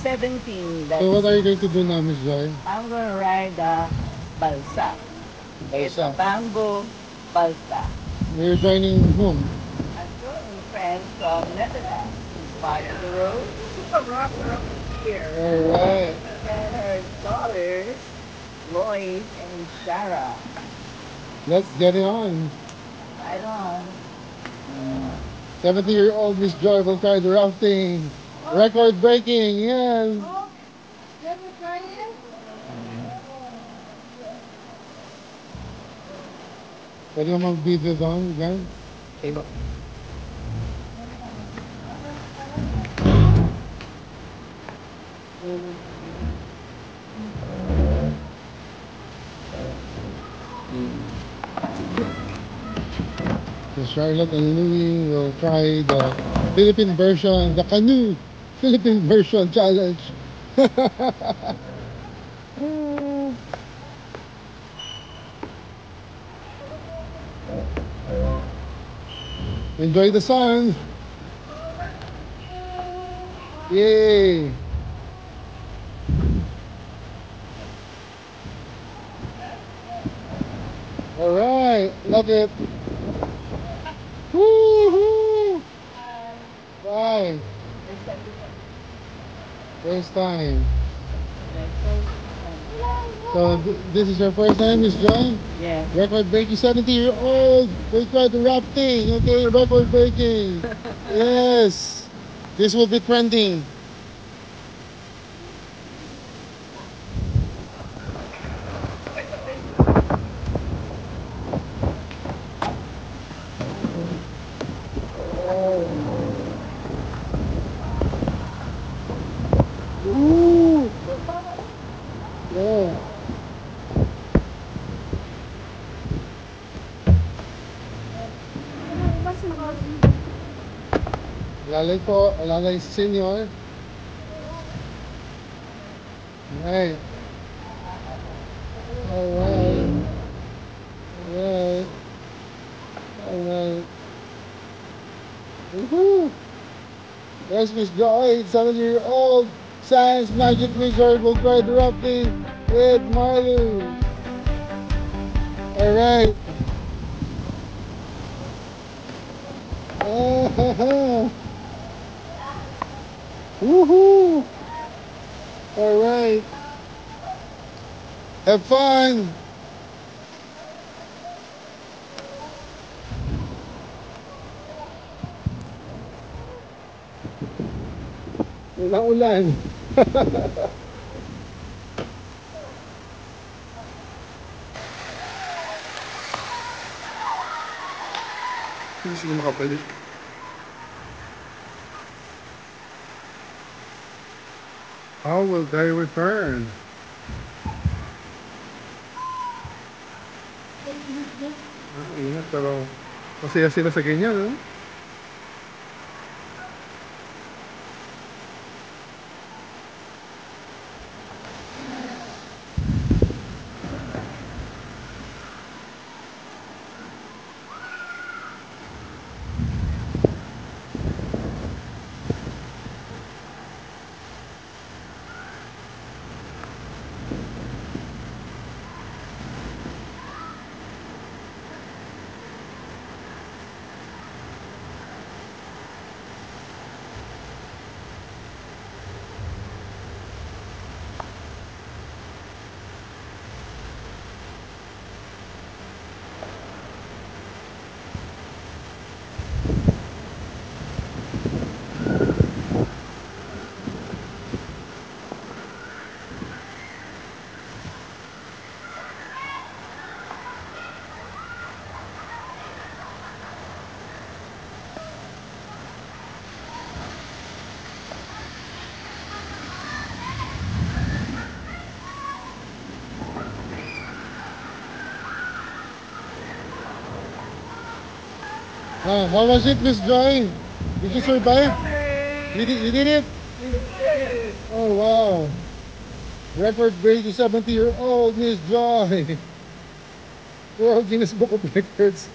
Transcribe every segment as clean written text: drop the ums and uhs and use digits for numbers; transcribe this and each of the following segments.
17. So what are you going to do now, Miss Joy? I'm going to ride the balsa. It's a Balsa. bamboo balsa. You're joining whom? I'm joining friends from Netherlands. Part of the road. Super rock here. Alright. And her daughters, Lois and Sarah. Let's get it on. Right on. 70-year-old Miss Joy will try the rafting. Record breaking, yes. Oh, never tried it? Pwede mo mag-video doon, guys? Okay, ba? So Charlotte and Louie will try the Philippine version, the canoe Philippine version challenge. Enjoy the sun. Yay. All right, love it. Woohoo! Bye. First time. So this is your first time, Miss Joy? Yeah. Record breaking, 70-year-old. We try the rafting. Okay, record breaking. Yes. This will be trending. Ooh. Yeah. Lalay po, lalay senior. Alright. Alright. Alright. Alright. Woohoo! There's Miss Joy, 7-year-old Science Magic Wizard will try the rafting with Marlou. Alright. Woohoo! Alright. Have fun! Walang ulan. Hindi sila makapalit. How will they return? Ingat, pero masaya sila sa ganyan, no? How was it, Miss Joy? Did you survive? You did it? Oh, wow. Record breaking 70-year-old Miss Joy. World Guinness Book of Records.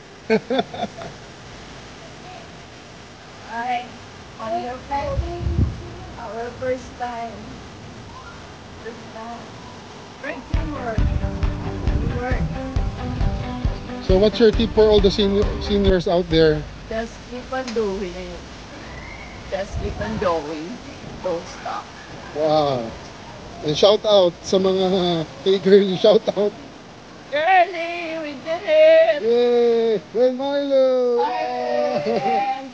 Hi. On your flight. Our first time. First time. Great teamwork. Teamwork. So what's your tip for all the seniors out there? Just keep on doing it. Just keep on going. Don't stop. Wow. And shout out sa mga kay girlie, shout out. Girlie, we did it! Yay! Well, Milo! And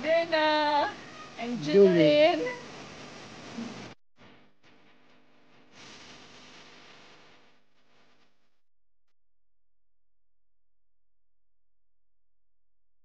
Dina and Julian.